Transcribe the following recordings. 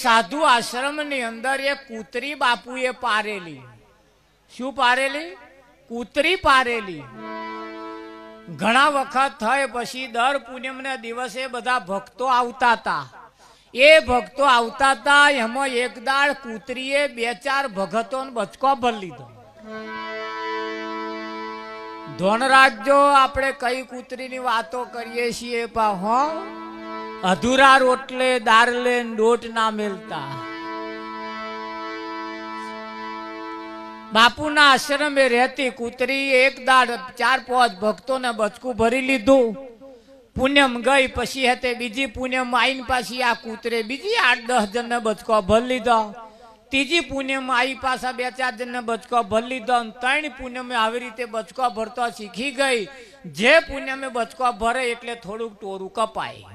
સાધુ આશ્રમની અંદર એક કૂતરી બાપુએ પારેલી. શું પારેલી? કૂતરી પારેલી. ઘણા વખત થાય પછી દર પૂનમને દિવસે બધા ભક્તો આવતા હતા. એ ભક્તો આવતા હતા એમાં એક દાળ કૂતરીએ 2-4 ભગતોને બચકો ભરી લીધો. ધોન રાખજો, આપણે કઈ કૂતરીની વાતો કરીએ છીએ પા હો. અધૂરા રોટલે દારલે દોટ ના મેલતા. બાપુના આશ્રમે રહેતી કૂતરી એક દાડ 4-5 ભક્તોને બચકું ભરી લીધું. પૂનમ ગઈ પછી હતે બીજી પૂનમ આવીને પાછી આ કૂતરે બીજી 8-10 જણને બચકો ભરી લીધો. ત્રીજી પૂનમ આવી પાછા 2-4 જણને બચકો ભરી લીધો. 3 પૂનમે આવી રીતે બચકો ભરતો શીખી ગઈ. જે પૂનમે બચકો ભરે એટલે થોડુંક ટોરું કપાય.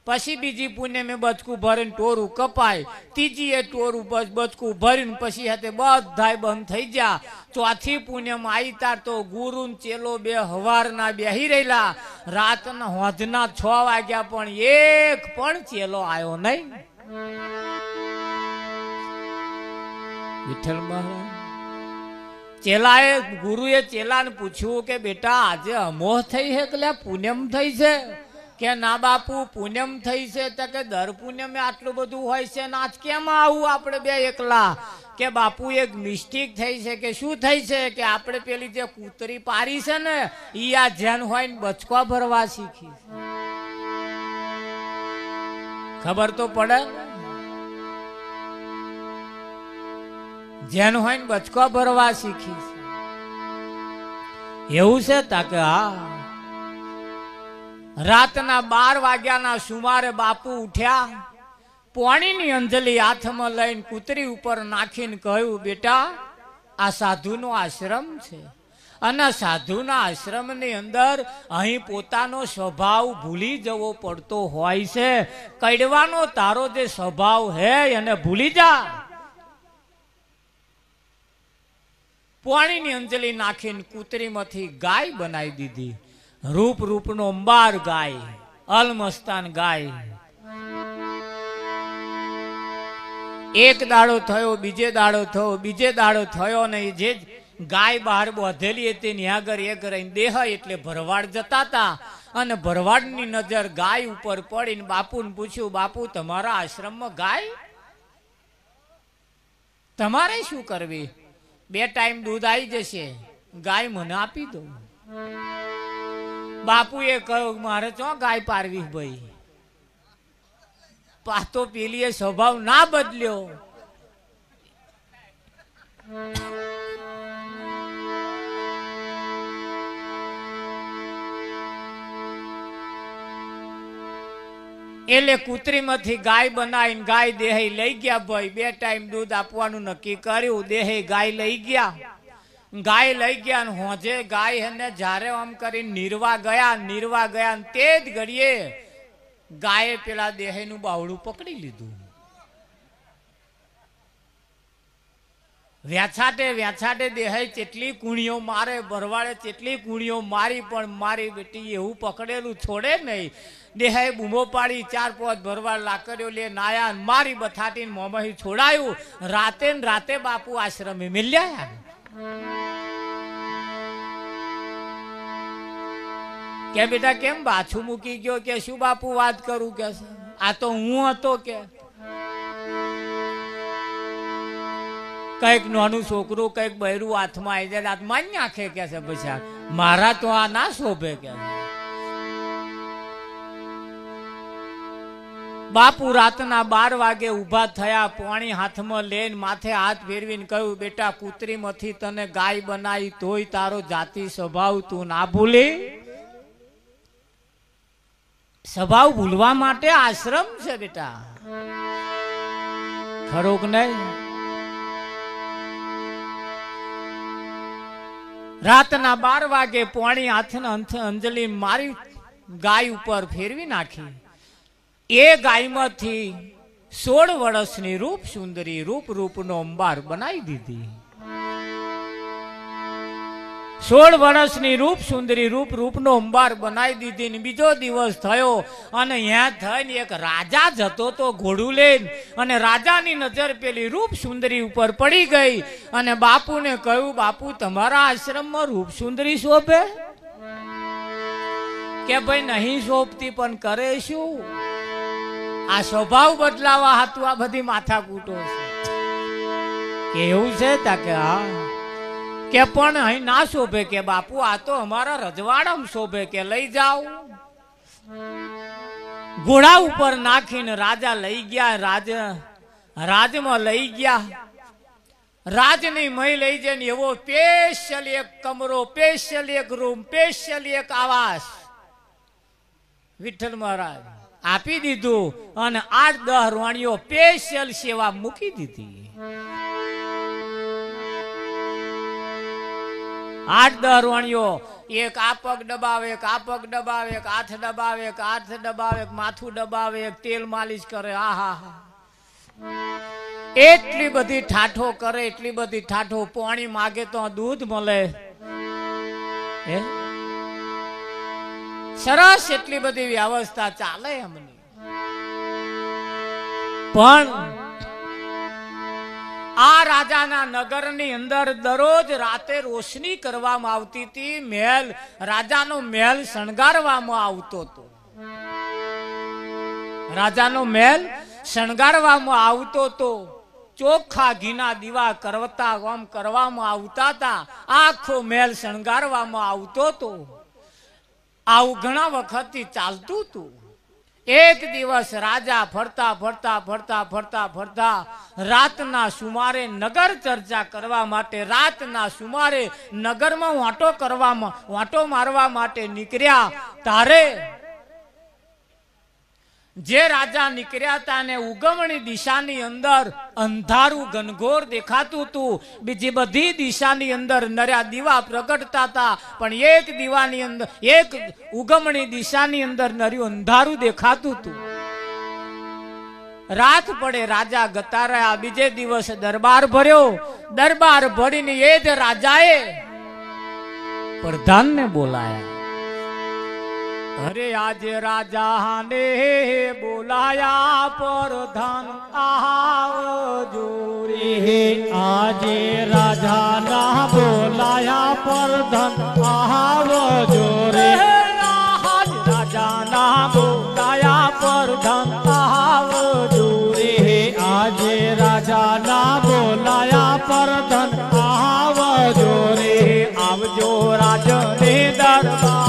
પછી બીજી પૂનમે બચકું ભરીને ટોરું કપાય. ત્રીજી એ ટોરું બચકું ભરીને પછી હતે બધાય બંધ થઈ ગયા. ચોથી પૂનમ આવી તાર તો ગુરુ ચેલો 2 હવારના બેહી રહેલા. રાતના હોજના 6 વાગ્યા પણ એક પણ ચેલો આવ્યો નહીં. વિઠ્ઠલ મહારાજ ચેલાએ ગુરુએ ચેલાને પૂછ્યું કે બેટા આજે અમોહ થઈ છે કે પૂનમ થઈ છે? કે ના બાપુ પૂનમ થઈ છે. તો કે દર પૂનમે આટલું બધું હોય છે ને આજ કેમ આવું આપણે 2 એકલા? કે બાપુ એક મિસ્ટેક થઈ છે. કે શું થઈ છે? કે આપણે પેલી જે કૂતરી પારી છે ને ઈ આ જેન હોય ને બચકો ભરવા શીખી. ખબર તો પડે. જેન હોય ને બચકો ભરવા શીખી. એવું છે? તાકે હા. રાતના 12 વાગ્યાના સુમારે બાપુ ઉઠ્યા. પાણીની અંજલી હાથમાં લઈને કૂતરી ઉપર નાખીને કહ્યું બેટા આ સાધુનો આશ્રમ છે અને સાધુના આશ્રમની અંદર અહીં પોતાનો સ્વભાવ ભૂલી જવો પડતો હોય છે. કડવાનો તારો જે સ્વભાવ હે એને ભૂલી જા. પાણીની અંજલી નાખીને કૂતરીમાંથી ગાય બનાવી દીધી. રૂપ રૂપનો અંબાર ગાય, અલમસ્તાન ગાય. એક દાડો થયો, બીજે દાડો થયો, બીજે દાડો થયો ને જે ગાય બહાર બોધેલી હતી ને આગળ એક રહીને દેહ એટલે ભરવાડ જતા હતા અને ભરવાડની નજર ગાય ઉપર પડીને બાપુને પૂછ્યું બાપુ તમારા આશ્રમમાં ગાય તમારે શું કરવી? 2 ટાઈમ દૂધ આવી જશે, ગાય મને આપી દો. બાપુએ કહ્યું મારે ચો ગાય પારવી ભાઈ. પાતો પેલીએ સ્વભાવ ના બદલ્યો. એટલે કૂતરીમાંથી ગાય બનાવીને ગાય દેહે લઈ ગયા ભાઈ. 2 ટાઈમ દૂધ આપવાનું નક્કી કર્યું. દેહે ગાય લઈ ગયા. ગાય લઈ ગયા ને હોજે ગાય એને જ્યારે આમ કરીને નીરવા ગયા તે જ ઘડીએ ગાયે પેલા દેહેનું બાવડું પકડી લીધું. વ્યાછાટે દેહે કેટલી કુણીઓ મારે, ભરવાડે કેટલી કુણીઓ મારી પણ મારી બેટી એવું પકડેલું છોડે નહીં. દેહે બૂમો પાડી 4-5 ભરવાડ લાકડીઓ લે નાયા મારી બથાટીને મોંમાંથી છોડાયું. રાતે ને રાતે બાપુ આશ્રમે મિલ્યા. કે બેટા કેમ બાછું મૂકી ગયો? કે શું બાપુ વાત કરું? કે આ તો હું હતો. કે કઈક નાનું છોકરું કઈક બૈરું હાથમાં આવી જાય હાથમાં નાખે કે છે પછી મારા તો આ ના શોભે. કે બાપુ રાતના 12 વાગે ઉભા થયા. પાણી હાથમાં લઈને માથે હાથ ફેરવીને કહ્યું બેટા કૂતરીમાંથી તને ગાય બનાવી તોય તારો જાતિ સ્વભાવ તું ના ભૂલી. સ્વભાવ ભૂલવા માટે આશ્રમ છે બેટા, ખરું કે નહીં? રાતના 12 વાગે પાણી હાથના અંજલિ મારી ગાય ઉપર ફેરવી નાખી. એ ગાયમાંથી 16 વર્ષની રૂપ સુંદરી રૂપનો અંબાર બનાવી દીધી. 16 વર્ષની રૂપ સુંદરી રૂપનો અંબાર બનાવી દીધી ને બીજો દિવસ થયો અને અહીંયા થઈને એક રાજા જતો તો ઘોડું લઈને અને રાજાની નજર પેલી રૂપ સુંદરી ઉપર પડી ગઈ અને બાપુને કહ્યું, બાપુ તમારા આશ્રમમાં રૂપ સુંદરી શોભે? કે ભાઈ નહીં શોભતી, પણ કરે શું? આ સ્વભાવ બદલાવા હતું આ બધી માથાકૂટો છે. કેવું છે તા કે હા, કે પણ અહીં ના શોભે. કે બાપુ આ તો અમારા રજવાડામાં શોભે. કે લઈ જાઓ. ઘોડા ઉપર નાખીને રાજા લઈ ગયા, રાજમાં લઈ ગયા. રાજની મહી લઈ જઈને એવો સ્પેશિયલ એક કમરો, સ્પેશિયલ એક રૂમ, સ્પેશિયલ એક આવાસ વિઠ્ઠલ મહારાજ આપી દીધું અને 8-10 રાણીઓ સ્પેશિયલ સેવા મૂકી દીધી. 8-10 રાણીઓ, એક આ પગ દબાવે, એક આ પગ દબાવે, એક હાથ દબાવે, એક હાથ દબાવે, એક માથું દબાવે, એક તેલ માલિશ કરે. આહા, એટલી બધી ઠાઠો કરે, એટલી બધી ઠાઠો. પાણી માગે તો દૂધ મળે. સરસ એટલી બધી વ્યવસ્થા ચાલે એમની. પણ આ રાજાના નગરની અંદર દરરોજ રાતે રોશની કરવામાં આવતી હતી. મહેલ, રાજાનો મહેલ શણગારવામાં આવતો હતો. રાજાનો મહેલ શણગારવામાં આવતો હતો. ચોખ્ખા ઘીના દીવા કરવતા આમ કરવામાં આવતા હતા. આખો મહેલ શણગારવામાં આવતો હતો. આવું ઘણા વખતથી ચાલતું હતું. એક દિવસ રાજા ફરતા ફરતા ફરતા ફરતા ફરતા રાતના સુમારે નગર ચર્ચા કરવા માટે, રાતના સુમારે નગરમાં વાંટો મારવા માટે નીકળ્યા. તારે જે રાજા નીકળ્યા હતા ને ઉગમણી દિશાની અંદર અંધારું ઘનઘોર દેખાતું હતું. બીજી બધી દિશાની અંદર નર્યા દીવા પ્રગટતા હતા, પણ એક દીવાની અંદર, એક ઉગમણી દિશાની અંદર નર્યું અંધારું દેખાતું હતું. રાત પડે રાજા ગતા રહ્યા. બીજે દિવસ દરબાર ભર્યો. દરબાર ભરીને એ જ રાજાએ પ્રધાનને બોલાયા. અરે આજે રાજા ને બોલાયા પ્રધાન આવજો રે. આજે રાજા ના બોલાયા પ્રધાન આવજો રે. રાજા ના બોલાયા પ્રધાન આવજો રે. આજે રાજા ના બોલાયા પ્રધાન આવજો રે. આવજો રાજને દરબાર.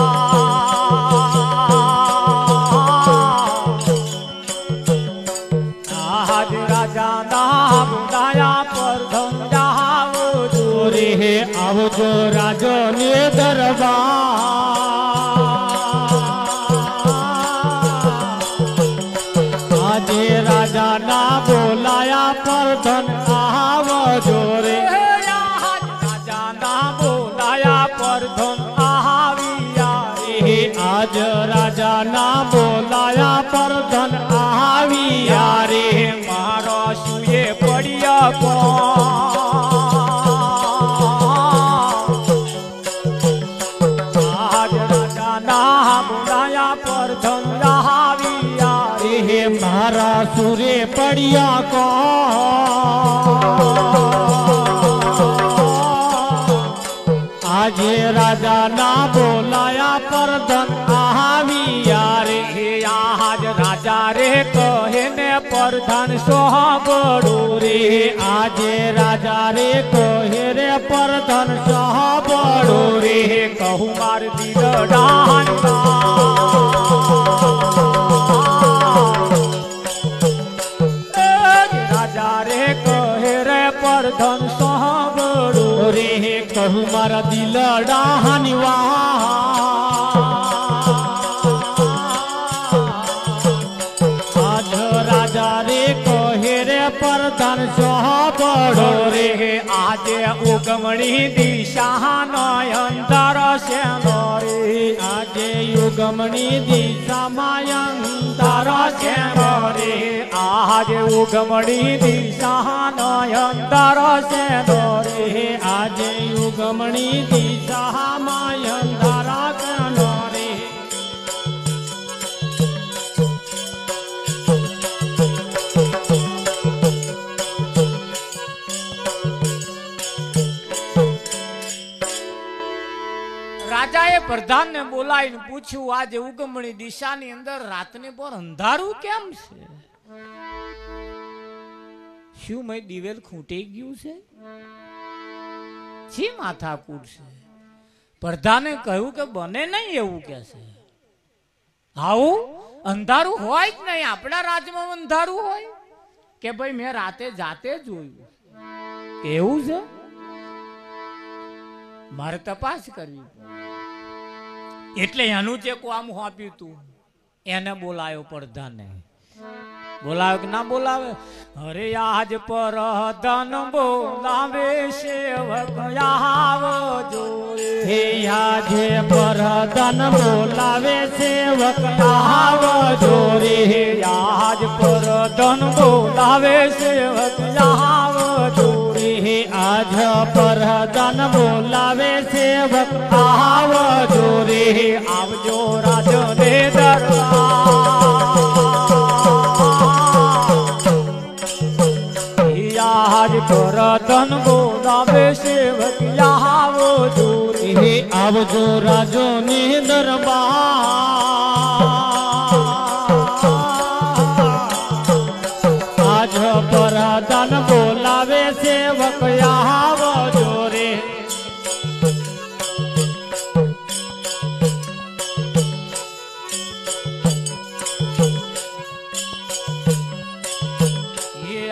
આવજો રાજો ને દરબાર. આજે રાજા ના બોલાયા પ્રધાન આવજો રે. રાજા ના બોલાયા પ્રધાન આવ્યા રે. આજ રાજા ના બોલાયા પ્રધાન આવ્યા રે. મારો સુએ પડ્યા કોણ. મારા સુરે પડ્યા કો. આજે રાજા ના બોલાયા પ્રધાન આવ્યા રે. આજ રાજા રે કહે ને પ્રધાન સોહબડું રે. આજે રાજા રે કહે રે પ્રધાન સોહબડું રે. કહું માર દિલડાન ધન સાંભળો રે. કહું મારા દિલડાની આજ રાજા રે કહે રે પ્રધાન સાંભળો રે. આજે ઉગમણી દિશાનો અંતર છે રે. આજે ઉગમણી દિશામાં અંતર છે રે. આજે ઉગમણી દિશાનો અંતર છે રે. આજે યુગમણી દિશામાં અંધારા કનો રે રાજાએ પ્રધાનને બોલાવીને પૂછ્યું આજે ઉગમણી દિશાની અંદર રાતને પર અંધારું કેમ છે? શું મેં દિવેલ ખૂટી ગયું છે? છી માથાકૂટ છે. પ્રધાને કહ્યું કે બને નહીં એવું કે છે. આવું અંધારું હોય જ નહીં. આપણા રાજ્યમાં અંધારું હોય કે ભાઈ મેં રાતે જાતે જોયું કે એવું છે? મારે તપાસ કરવી. એટલે એનું જે કામ આપ્યું તું એને બોલાયો પ્રધાને. બોલાવે કે ના બોલાવે? અરે આજ પ્રધાન બોલાવે સેવક આવજો હે આજે પ્રધાન બોલાવે સેવક આવજો રે આજ પ્રધાન બોલાવે સેવક આવજો હે આજ પ્રધાન બોલાવે સેવક આવજો રે આવજો રાજને દરબાર આજ પ્રધાન બોલાવે સેવક આવજો હે આવજો રાજો ને દરબાર આજ પ્રધાન બોલાવે સેવક આવજો રે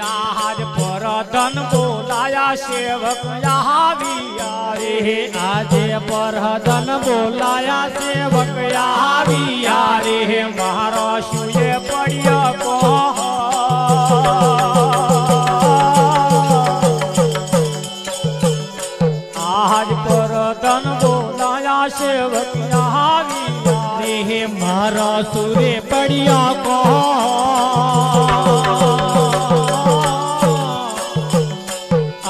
આજ પ્રધાન બોલાયા સેવક આવ્યા રે આજે પ્રધાન બોલાયા સેવક આવ્યા રે મારો શુએ પડ્યો કો આજ પ્રધાન બોલાયા સેવક આવ્યા રે મારા સુરે પડ્યા કો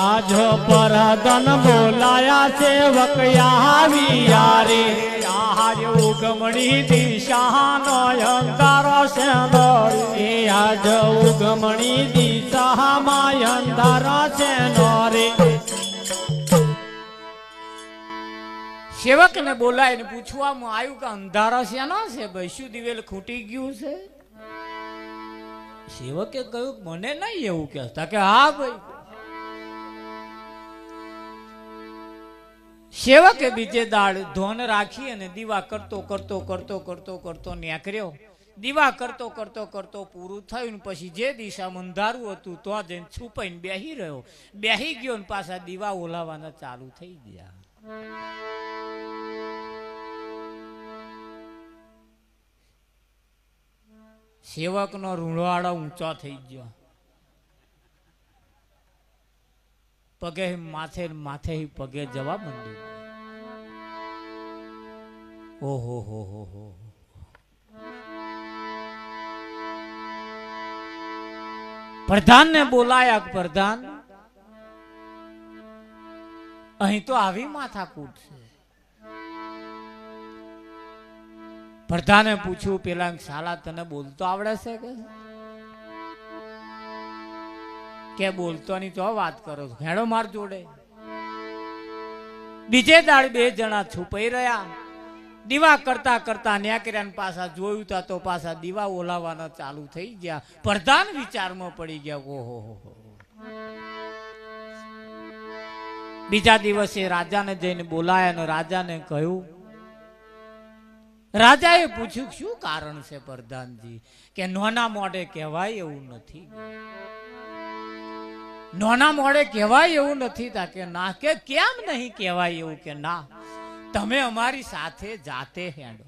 આજ પ્રધાન બોલાયા સેવક આવ્યા રે આજ ઉગમણી દિશાનો અંધારો છે આજ ઉગમણી દિશામાં અંધારા છે રે સેવક ને બોલાવીને પૂછવામાં આવ્યું કે અંધારા શેના છે ભાઈ? શું દિવેલ ખૂટી ગયું છે? સેવકે કહ્યું મને નહીં એવું કહેતા કે હા ભાઈ. સેવકે બીજે દાડ ધોન રાખી અને દીવા કરતો કરતો કરતો કરતો કરતો નીકળ્યો. દીવા કરતો કરતો કરતો પૂરું થયું પછી જે દિશામાં અંધારું હતું તો જઈને છુપાઈને બેહી રહ્યો. બેહી ગયો ને પાછા દીવા ઓલાવાના ચાલુ થઈ ગયા. સેવક નો રૂંવાડો ઊંચો થઈ ગયો. પગે માથે માથે પગે જવા માંડ્યું. ઓહો હો હો હો. પ્રધાન ને બોલાયા. પ્રધાન અહીં તો આવી માથાકૂટ છે. પ્રધાને પૂછ્યું પેલા શાલા તને બોલતો આવડે છે કે બોલતો ની તો વાત કરો છો? હેડો માર જોડે. બીજે દાડ બે જણા છુપાઈ રહ્યા. દીવા કરતા કરતા ન્યાકર્યા પાછા જોયું તા તો પાછા દીવા ઓલાવાના ચાલુ થઈ ગયા. પ્રધાન વિચારમાં પડી ગયા. ઓહો હો. બીજા દિવસે રાજાને જઈને બોલાયા અને રાજાને કહ્યું. રાજાએ પૂછ્યું શું કારણ છે પ્રધાનજી? કે નોના મોઢે કહેવાય એવું નથી. નોના મોઢે કહેવાય એવું નથી તા કે ના. કે કેમ નહીં કહેવાય એવું? કે ના તમે અમારી સાથે જાતે હેડો.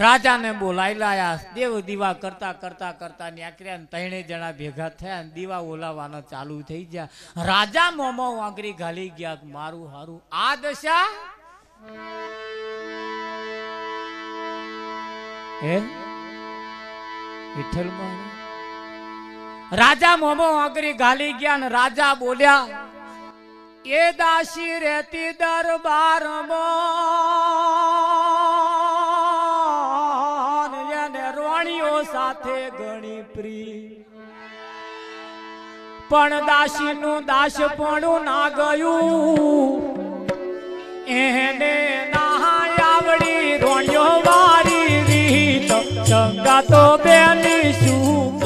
રાજાને બોલાઈ લાયા. દેવ દીવા કરતા કરતા કરતા નીકળ્યા ને ત્રણે જણા ભેગા થયા ને દીવા ઓલાવાના ચાલુ થઈ ગયા. રાજા મોમો વાંગરી ઘાલી ગયા. મારું હારું આ દશા હે વિઠ્ઠલ રાજા મોમો અગરી ગાલી ગયા ને રાજા બોલ્યા, એ દાસી રહેતી દરબારમાં એને રોણીઓ સાથે ઘણી પ્રી, પણ દાસીનું દાસપણું ના ગયું, એને ના આવડી રોણીઓ વારી રીત, સંગાતો બેની સુખ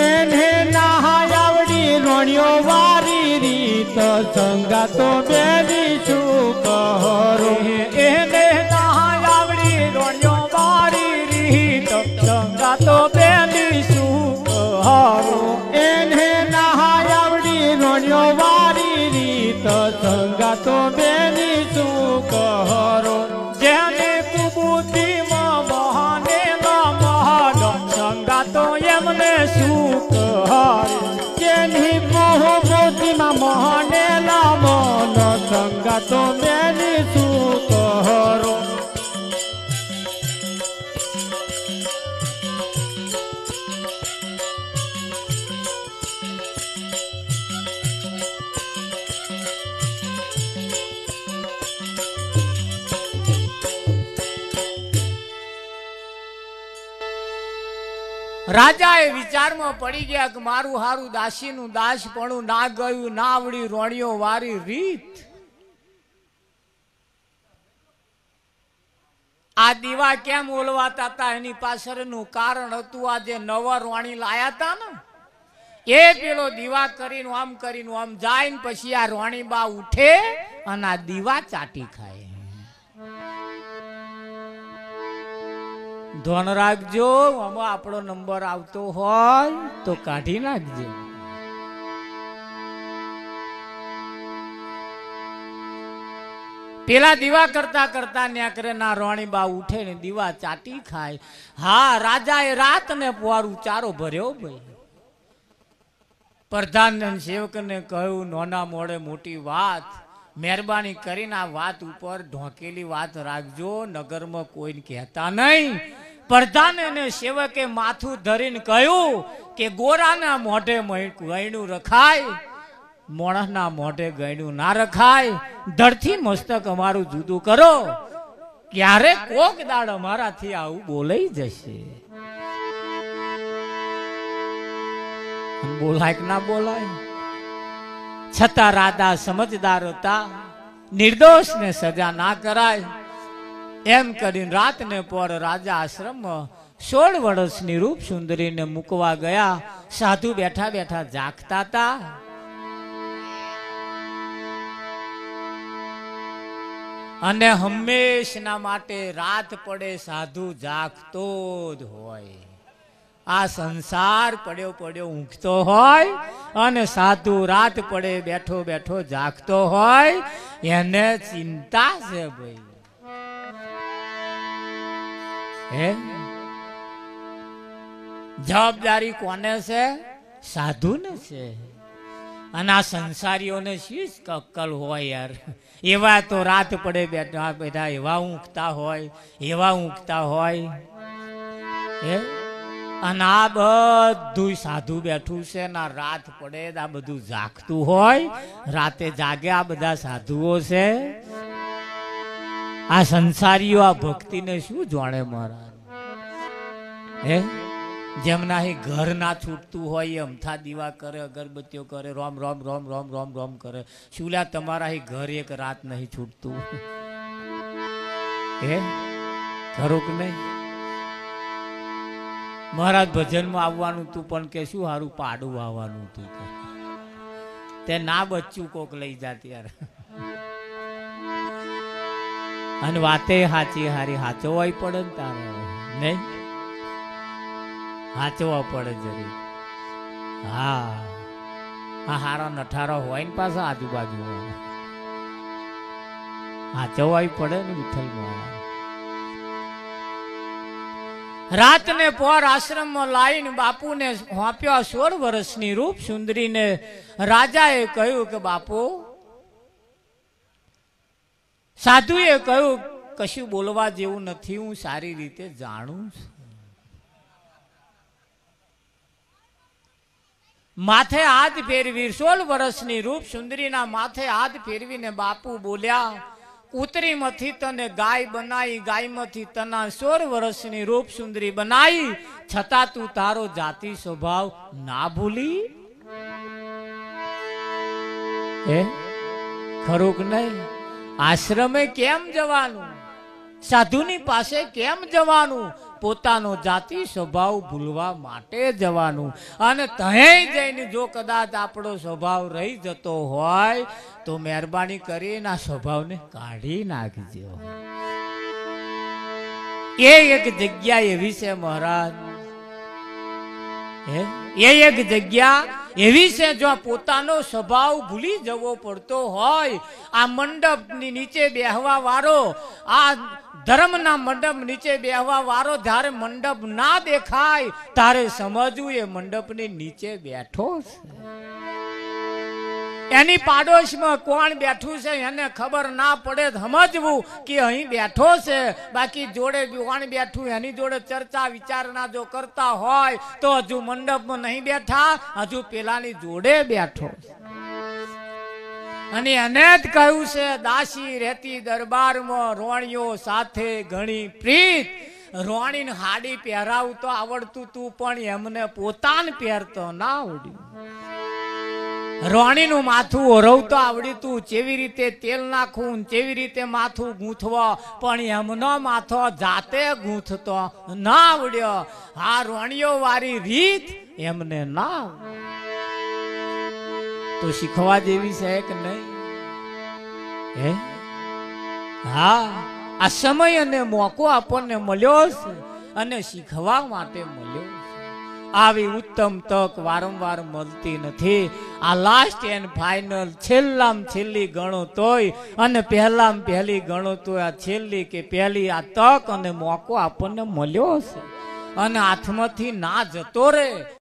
એને ના આવડી રોણિયો વારી રીત, સંગાતો બેની સુખ એને ના આવડી રોણીઓ વારી રીત, સંગાતો બેની સુખ એને ના આવડી રોણિયો વારી રીત, સંગાતો બેની સુખ જેને કુબુદ્ધિમાં મહાને મહાન, સંગાતો એમને સુખ જેની મોહબુદ્ધિમાં મોહને લામોન, સંગાતો બેની સુખ રાજા એ વિચારમાં પડી ગયા કે મારું હારું દાસીનું દાસપણું ના ગયું, ના આવડી રોણીઓ વારી રીત. આ દીવા કેમ ઓલવાતા હતા એની પાછળનું કારણ હતું, આ જે નવા રોણી લાયા હતા ને એ પેલો દીવા કરીને આમ જાય ને પછી આ રોણી બા ઉઠે અને આ દીવા ચાટી ખાય. ધોન રાખજો, આમાં આપણો નંબર આવતો હોય તો કાઢી નાખજો. પેલા દીવા કરતા કરતા ન્યા કરે ના રોણી બા ઉઠે ને દીવા ચાટી ખાય. હા, રાજાએ રાત ને પોરું ચારો ભર્યો ભાઈ. પ્રધાન સેવકને કહ્યું, નોના મોડે મોટી વાત, મહેરબાની કરીને આ વાત ઉપર ઢોકેલી વાત રાખજો, નગરમાં કોઈને કહેતા નહીં. પ્રધાન અને સેવકે માથું ધરીને કહ્યું કે ગોરાના મોઢે ગયણું રખાય, મોણસના મોઢે ગયણું ના રખાય. ધરથી મસ્તક અમારું જુદું કરો, ક્યારે કોક દાડ અમારાથી આવું બોલાઈ જશે. બોલાય કે ના બોલાય, છતાં રાજા સમજદાર હતા, નિર્દોષ ને સજા ના કરાય એમ કરીને રાત ને પર રાજા આશ્રમમાં 16 વર્ષની રૂપ સુંદરીને મૂકવા ગયા. સાધુ બેઠા બેઠા જાગતા હતા. અને હંમેશના માટે રાત પડે સાધુ જાગતો જ હોય. આ સંસાર પડ્યો પડ્યો ઊંઘતો હોય અને સાધુ રાત પડે બેઠો બેઠો જાગતો હોય, એને ચિંતા છે ભાઈ. હે, જવાબદારી કોને છે? સાધુ ને છે. અને આ સંસારીઓને શી અક્કલ હોય યાર. એવા તો રાત પડે બેઠા બેઠા એવા ઊંઘતા હોય. હે, અને આ બધું સાધુ બેઠું છે ને રાત પડે આ બધું જાગતું હોય, રાતે જાગે આ બધા સાધુઓ છે. આ સંસારીઓ આ ભક્તિને શું જાણે મહારાજ? હે, જેમના ઘર ના છૂટતું હોય એ અમથા દીવા કરે, અગરબત્તીઓ કરે, રોમ રોમ રોમ રોમ રોમ રોમ કરે. શું લ્યા તમારા ઘર એક રાત નહીં છૂટતું? હે, ખરું કે નહીં? મહારાજ ભજનમાં આવવાનું તું પણ કે શું હારું પાડું આવવાનું તું, તે ના બચ્ચું કોક લઈ જાત યાર. અને વાતે હાચી હારી હાચવવાય પડે ને તારે, નહીં હાચવા પડે જરી. હા, આ હારા નઠારા હોય ને પાછા આજુબાજુ હાચવાય પડે ને વિઠ્ઠલમાં. રાત ને પોર આશ્રમમાં લાવીને બાપુને હોપ્યો 16 વર્ષની રૂપ સુંદરીને. રાજાએ કહ્યું કે બાપુ, સાધુએ કહ્યું કશું બોલવા જેવું નથી, હું સારી રીતે જાણું છું. માથે હાથ ફેરવી 16 વર્ષની રૂપ સુંદરીના માથે હાથ ફેરવીને બાપુ બોલ્યા, કૂતરીમાંથી તને ગાય બનાવી, ગાયમાંથી તના 16 વર્ષની રૂપ સુંદરી બનાવી, છતાં તું તારો જાતિ સ્વભાવ ના ભૂલી. ખરું કે નહીં? આશ્રમે કેમ જવાનું? સાધુની પાસે કેમ જવાનું? પોતાનો જાતિ સ્વભાવ ભૂલવા માટે જવાનું. અને ત્યાં જઈને જો કદાચ આપણો સ્વભાવ રહી જતો હોય તો મહેરબાની કરીને આ સ્વભાવને કાઢી નાખજો. એ એક જગ્યા એવી છે મહારાજ, એ એક જગ્યા એવી છે જો પોતાનો સ્વભાવ ભૂલી જવો પડતો હોય, આ મંડપની નીચે બેહવા વાળો, આ ધર્મના મંડપ નીચે બેહવા વાળો જ્યારે મંડપ ના દેખાય ત્યારે સમજવું એ મંડપની નીચે બેઠો છે. એની પાડોશમાં કોણ બેઠું છે એને ખબર ના પડે સમજવું કે અહીં બેઠો છે. બાકી જોડે કોણ બેઠું એની જોડે ચર્ચા વિચારણા જો કરતા હોય તો હજુ મંડપમાં નહીં બેઠા, હજુ પેલાની જોડે બેઠો. અને એને જ કહ્યું છે, દાસી રહેતી દરબારમાં રોણીઓ સાથે ઘણી પ્રીત. રોણીને હાડી પહેરાવું તો આવડતું તું પણ એમને પોતાને પહેરતો ના આવડ્યું. રોણીનું માથું ઓરવતો આવડ્યું તું, કેવી રીતે તેલ નાખવું, કેવી રીતે માથું ગૂંથવો, પણ એમનો માથો જાતે ગૂંથતો ના આવડ્યો. આ રોણીઓ વાળી રીત એમને ના તો શીખવા જેવી છે કે નહીં? હા, આ સમય અને મોકો આપણને મળ્યો છે અને શીખવા માટે મળ્યો છે. આવી ઉત્તમ તક વારંવાર મળતી નથી. આ લાસ્ટ એન્ડ ફાઇનલ, છેલ્લામાં છેલ્લી ગણો તોય અને પહેલામાં પહેલી ગણો તોય આ છેલ્લી કે પહેલી આ તક અને મોકો આપણને મળ્યો છે અને હાથમાંથી ના જતો રે